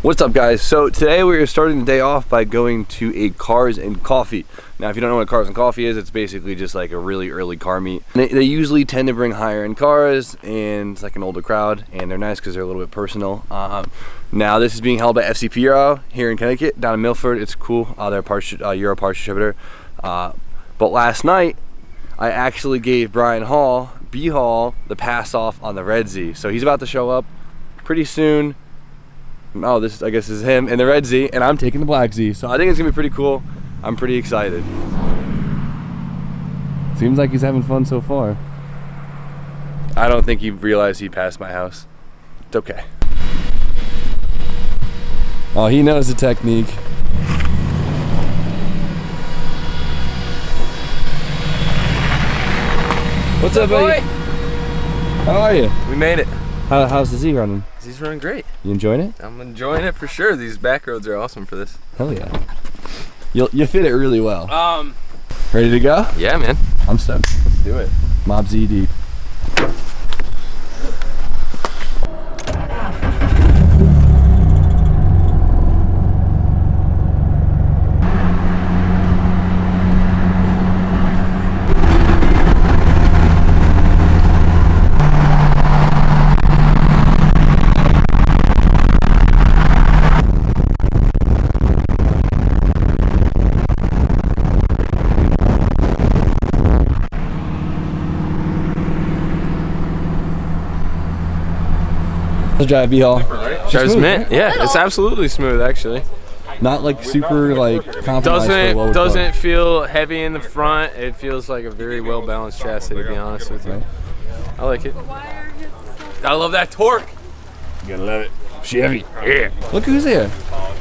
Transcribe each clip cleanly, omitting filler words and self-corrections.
What's up, guys? So today we're starting the day off by going to a Cars and Coffee. Now, if you don't know what Cars and Coffee is, it's basically just like a really early car meet. And they usually tend to bring higher end cars, and it's like an older crowd, and they're nice because they're a little bit personal. Now this is being held by FC Euro here in Connecticut, down in Milford. It's cool. They're a Euro parts distributor. But last night, I actually gave Brian Hall, B Hall, the pass off on the Red Z. So he's about to show up pretty soon. Oh, this I guess is him in the Red Z, and I'm taking the Black Z. So I think it's gonna be pretty cool. I'm pretty excited. Seems like he's having fun so far. I don't think he realized he passed my house. It's okay. Oh, he knows the technique. What's up, buddy? How are you? We made it. How's the Z running? Z's running great. You enjoying it? I'm enjoying it for sure. These back roads are awesome for this. Hell yeah. You fit it really well. Ready to go? Yeah, man. I'm stoked. Let's do it. Mob Z deep. Let's drive B-Hall. Drives mint. Yeah, it's absolutely smooth actually. Not like super like compromised for a lower Doesn't torque. feel heavy in the front. It feels like a very well balanced chassis, to be honest with you. Right. I like it. I love that torque. You gotta love it. Chevy. Yeah. Look who's here.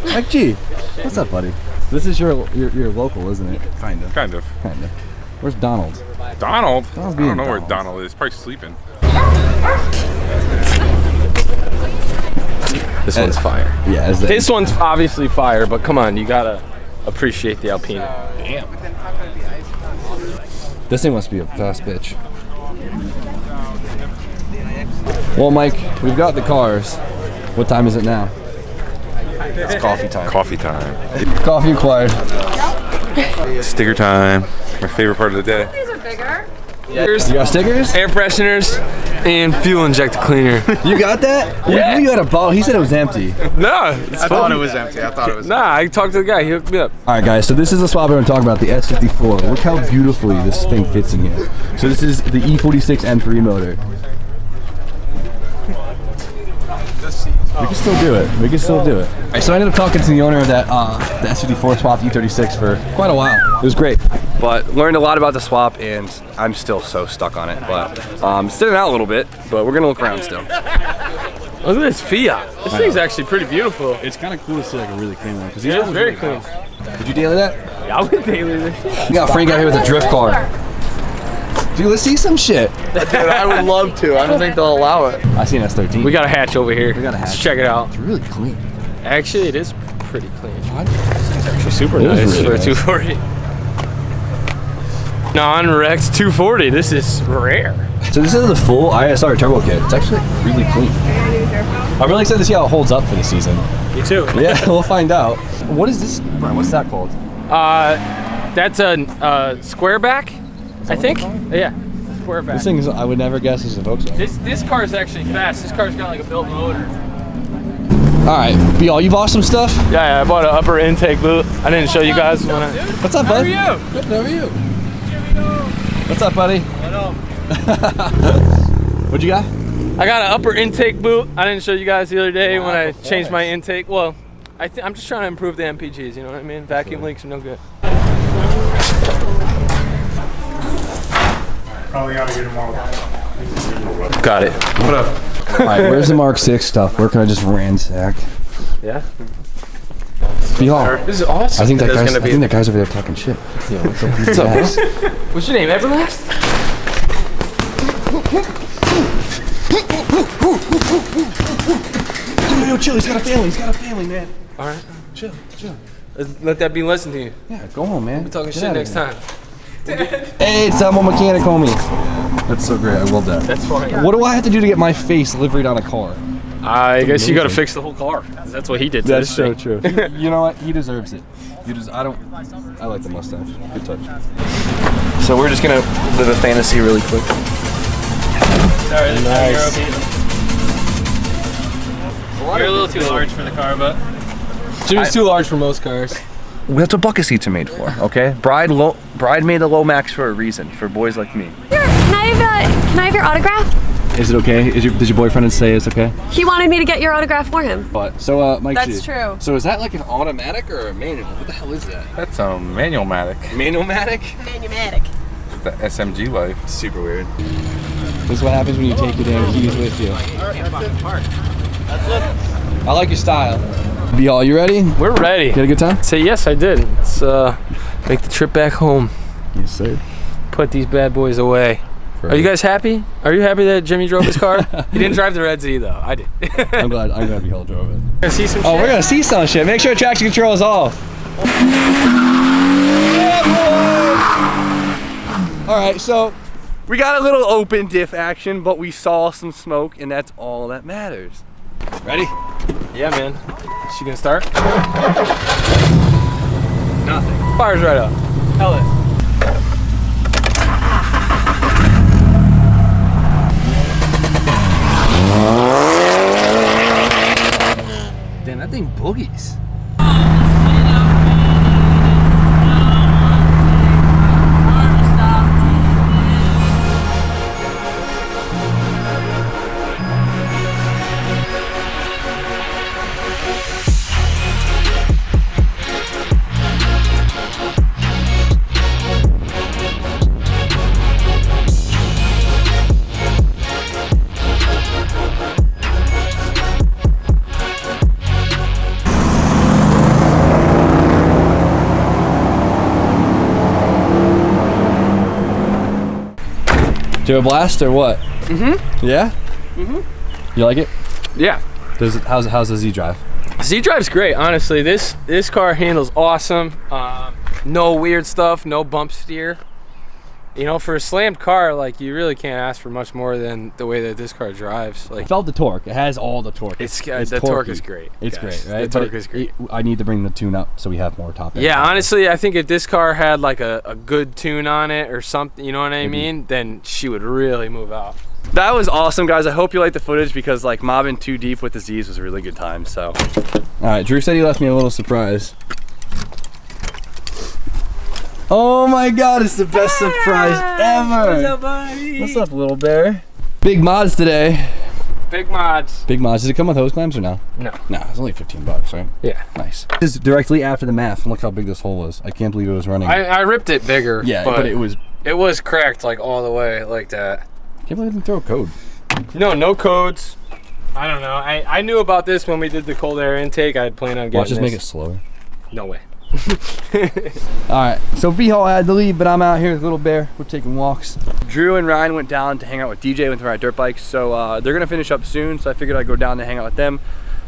Mike G. What's up, buddy? This is your local, isn't it? Kinda. Kind of. Where's Donald? Donald? Donald's I don't being know where Donald. Donald is. Probably sleeping. This one's fire. Yeah. This one's obviously fire, but come on, you gotta appreciate the Alpina. Damn. This thing must be a fast bitch. Well, Mike, we've got the cars. What time is it now? It's coffee time. Coffee time. Coffee acquired. Sticker time. My favorite part of the day. These are bigger. You got stickers? Air fresheners and fuel injector cleaner. You got that? Yeah. You had a bottle. He said it was empty. No, it's I thought it was empty. Nah, I talked to the guy. He hooked me up. All right, guys. So this is the swap we're going to talk about, the S54. Look how beautifully this thing fits in here. So this is the E46 M3 motor. We can still do it. We can still do it. All right, so I ended up talking to the owner of that the S54 swap E36 for quite a while. It was great, but learned a lot about the swap, and I'm still so stuck on it. But sitting out a little bit, but we're gonna look around still. Look at this Fiat. This thing's actually pretty beautiful. It's kind of cool to see like a really clean one. Yeah, it's very clean. Did you daily that? Yeah, I would daily this shit. We got Frank out here with a drift car. Dude, let's see some shit. Dude, I would love to. I don't think they'll allow it. I seen S13. We got a hatch over here. We got a hatch. Let's check it out. It's really clean. Actually, it is pretty clean. What? It's actually super It is nice really for a nice. 240. Non-wrecked 240. This is rare. So this is the full ISR turbo kit. It's actually really clean. I'm really excited to see how it holds up for the season. Me too. Yeah, we'll find out. What is this? Brian, what's that called? That's a square back, I think. Yeah, square back. This thing is, I would never guess is a Volkswagen. This car is actually fast. This car's got like a built motor. All right, B-All, you bought some stuff? Yeah, I bought an upper intake boot. I didn't show you guys when I. What's up, bud? How are you? Good, how are you? What's up, buddy? What you got? I got an upper intake boot. I didn't show you guys the other day when I changed my intake. Well, I'm just trying to improve the MPGs. You know what I mean? Vacuum leaks are no good. Probably gotta get them all. Got it. What up? All right, where's the Mark 6 stuff? Where can I just ransack? Yeah. B-All, This is awesome. I think that There's guy's over there talking shit. What's up, boys? What's your name? Everlast? Yo, chill, he's got a family, man. All right. Chill. Let that be a lesson to you. Yeah, go on, man. We're talking Get shit outta next here. time. Hey, it's Elmo Mechanic, homie. That's so great, I love that. That's fine. What do I have to do to get my face liveried on a car? I guess you got to fix the whole car. That's what he did. That's so true. You know what? He deserves it. I like the mustache. Good touch. So we're just gonna live a fantasy really quick. Sorry, Nice. You're a little too large for the car, but Jimmy's too large for most cars. That's what bucket seats are made for, okay? Bride made the low max for a reason, for boys like me. Can I have your autograph? Is it okay? Did your boyfriend say it's okay? He wanted me to get your autograph for him. But so Mike That's G. true. So is that like an automatic or a manual? What the hell is that? That's a manual-matic. Manual-matic? Manumatic. The SMG life. Super weird. This is what happens when you take your damn keys with you. I like your style. B-Hall, you ready? we're ready. You had a good time? Say yes, I did. Let's make the trip back home. Yes, sir. Put these bad boys away. Are you guys happy? Are you happy that Jimmy drove his car? He didn't drive the Red Z though. I did. I'm glad B-Hall drove it. Gonna see some Oh, shit? we're gonna see some shit. Make sure traction control is off. Yeah, boy! All right, so we got a little open diff action, but we saw some smoke, and that's all that matters. Ready? Yeah, man. She gonna start? Nothing. Fires right up. Hell it. Damn, that thing boogies. Do you have a blast or what? Mm-hmm. Yeah? Mm-hmm. You like it? Yeah. How's the Z drive? Z drive's great, honestly. This car handles awesome. No weird stuff, no bump steer. You know, for a slammed car, like, you really can't ask for much more than the way that this car drives. Like, Felt the torque. It has all the torque. the torquey. torque is great. It's guys. great, right? The torque is great. I need to bring the tune up so we have more top end. Yeah, honestly, I think if this car had like a good tune on it or something, you know what I mean, then she would really move out. That was awesome, guys. I hope you liked the footage because like mobbing too deep with the Z's was a really good time. So, all right, Drew said he left me a little surprise. Oh my God, it's the best surprise ever. What's up, buddy? What's up, little bear? Big mods today. Big mods. Big mods. Does it come with hose clamps or no? No. No, it's only 15 bucks, right? Yeah. Nice. This is directly after the math. Look how big this hole was. I can't believe it was running. I ripped it bigger. Yeah, but it was cracked like all the way like that. I can't believe I didn't throw a code. No codes. I don't know. I knew about this when we did the cold air intake. I had planned on getting Watch us this. make it slower. No way. Alright, so B-Hall had the lead, but I'm out here with Little Bear. We're taking walks. Drew and Ryan went down to hang out with DJ, went to ride dirt bikes, so they're gonna finish up soon, so I figured I'd go down to hang out with them,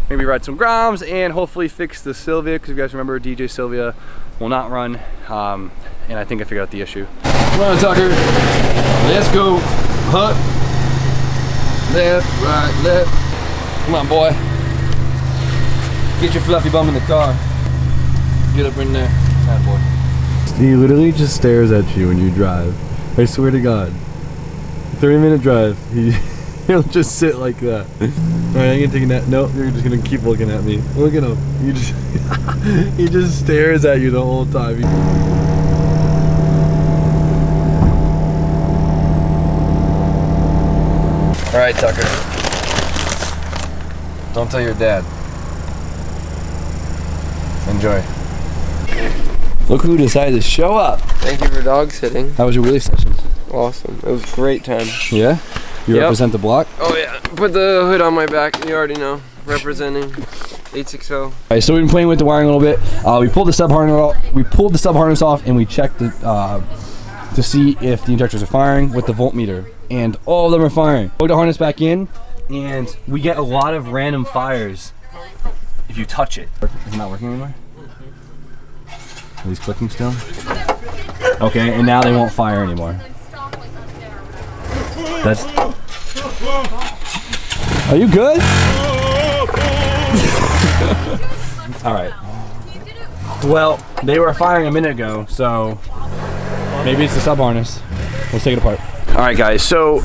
maybe ride some groms, and hopefully fix the Sylvia, because if you guys remember, DJ Sylvia will not run, and I think I figured out the issue. Come on, Tucker. Let's go. Hut. Left, right, left. Come on, boy. Get your fluffy bum in the car. Get up in there. Bad boy. He literally just stares at you when you drive. I swear to God. 30-minute drive. He'll just sit like that. Alright, I'm gonna take a nap. Nope, you're just gonna keep looking at me. Look at him. You just he just stares at you the whole time. Alright, Tucker. Don't tell your dad. Enjoy. Look who decided to show up. Thank you for dog sitting. How was your wheelie session? Awesome. It was a great time. Yeah? You Yep. represent the block? Oh yeah. Put the hood on my back. You already know. Representing 860. Alright, so we've been playing with the wiring a little bit. We pulled the sub harness off and we checked it to see if the injectors are firing with the voltmeter. And all of them are firing. Plug the harness back in and we get a lot of random fires if you touch it. Is it not working anymore? Are these clicking still? Okay, and now they won't fire anymore. Are you good? All right. Well, they were firing a minute ago, so maybe it's the sub harness. Let's take it apart. All right, guys. So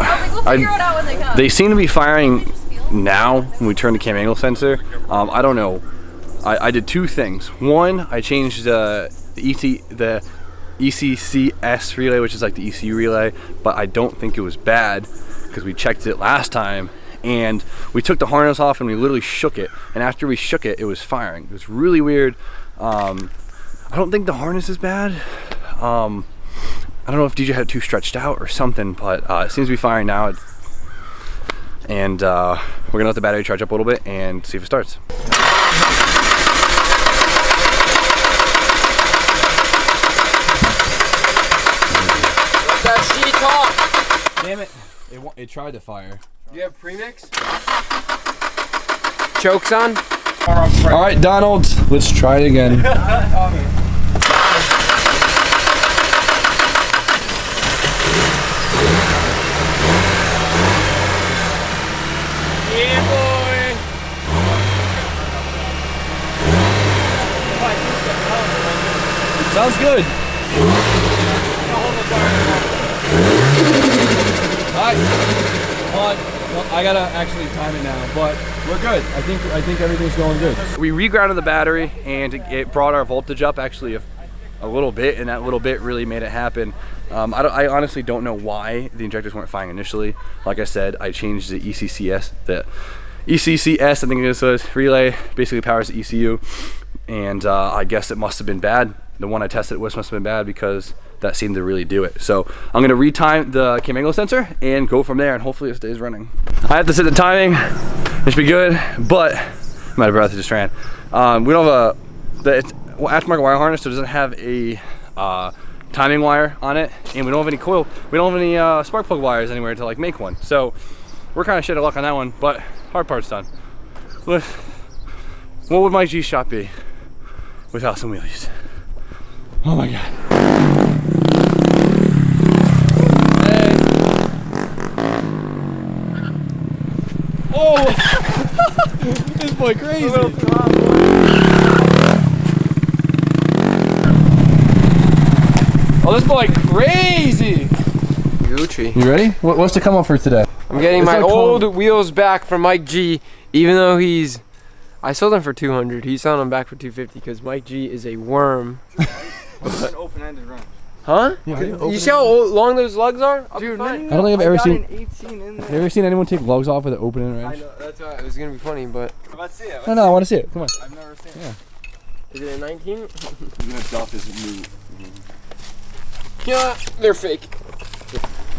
they seem to be firing now when we turn the cam angle sensor. I don't know. I did two things. One, I changed the ECCS relay, which is like the ECU relay, but I don't think it was bad because we checked it last time and we took the harness off and we literally shook it, and after we shook it, it was firing. It was really weird. I don't think the harness is bad. I don't know if DJ had it too stretched out or something, but it seems to be firing now. And we're gonna let the battery charge up a little bit and see if it starts. Damn it! It tried to fire. Do you have premix? Chokes on? All right, Donald, let's try it again. Yeah, boy. Sounds good. Alright, well, I gotta actually time it now, but we're good. I think everything's going good. We regrounded the battery and it brought our voltage up actually a little bit, and that little bit really made it happen. I honestly don't know why the injectors weren't firing initially. Like I said, I changed the ECCS. The ECCS, I think it is a relay, basically powers the ECU, and I guess it must have been bad. The one I tested it with must have been bad because that seemed to really do it. So I'm gonna retime the cam angle sensor and go from there, and hopefully it stays running. I have to set the timing. It should be good, but I'm out of breath. I just ran. We don't have it's aftermarket wire harness, so it doesn't have a timing wire on it, and we don't have any coil. We don't have any spark plug wires anywhere to like make one. So we're kind of shit of luck on that one, but hard part's done. What would my G shot be without some wheelies? Oh my god. Hey. Oh! This boy crazy. Oh, this boy crazy. Gucci. You ready? What's to come up for today? I'm getting my old wheels back from Mike G, even though I sold them for 200. He's selling them back for 250 because Mike G is a worm. What's an open-ended wrench? Huh? Yeah, you see how long those lugs are? Dude, I don't think I've ever seen. 18 in there. Have you ever seen anyone take lugs off with an open-end I wrench? know, that's why it was gonna be funny, but Let's see it. No, I want to see it. Come on. I've never seen Yeah. is it a 19? I'm gonna dump this new. Yeah, they're fake.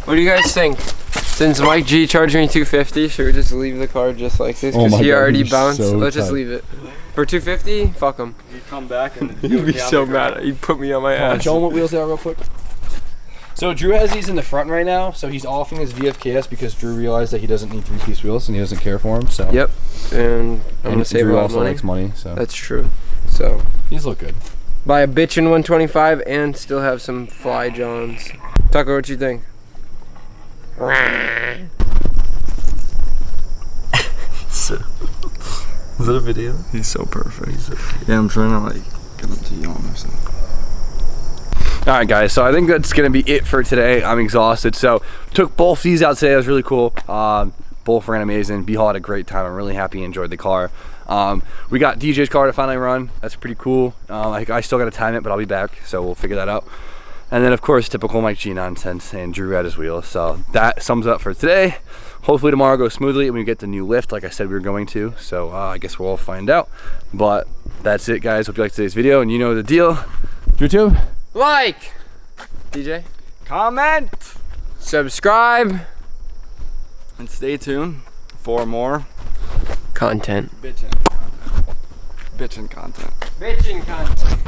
What do you guys think? Since Mike G charged me 250, should we just leave the car just like this? Oh Because my he God, already he's bounced. so Let's just tight. leave it. For 250, fuck him. You come back and He'd be so mad. He'd put me on my ass. Show him what wheels they are real quick. So Drew has these in the front right now, so he's offing his VFKS because Drew realized that he doesn't need 3-piece wheels and he doesn't care for them. So Yep, and I'm gonna save a Drew lot of also money. likes money, so That's true. So these look good. buy a bitchin' 125 and still have some fly johns. Tucker, what you think? Is that a video? He's so perfect. Yeah, I'm trying to like get him to yawn or something. All right, guys, so I think that's gonna be it for today. I'm exhausted, so took both these out today. It was really cool. Both ran amazing. B-Haul had a great time. I'm really happy he enjoyed the car. We got DJ's car to finally run. That's pretty cool. I still got to time it, but I'll be back, so we'll figure that out. And then, of course, typical Mike G nonsense, and Drew had his wheels. So that sums up for today. Hopefully tomorrow goes smoothly and we get the new lift like I said we were going to. So I guess we'll all find out. But that's it, guys. Hope you liked today's video, and you know the deal. YouTube. Like! DJ? Comment Subscribe! and stay tuned for more Content. bitchin' content. Bitching content.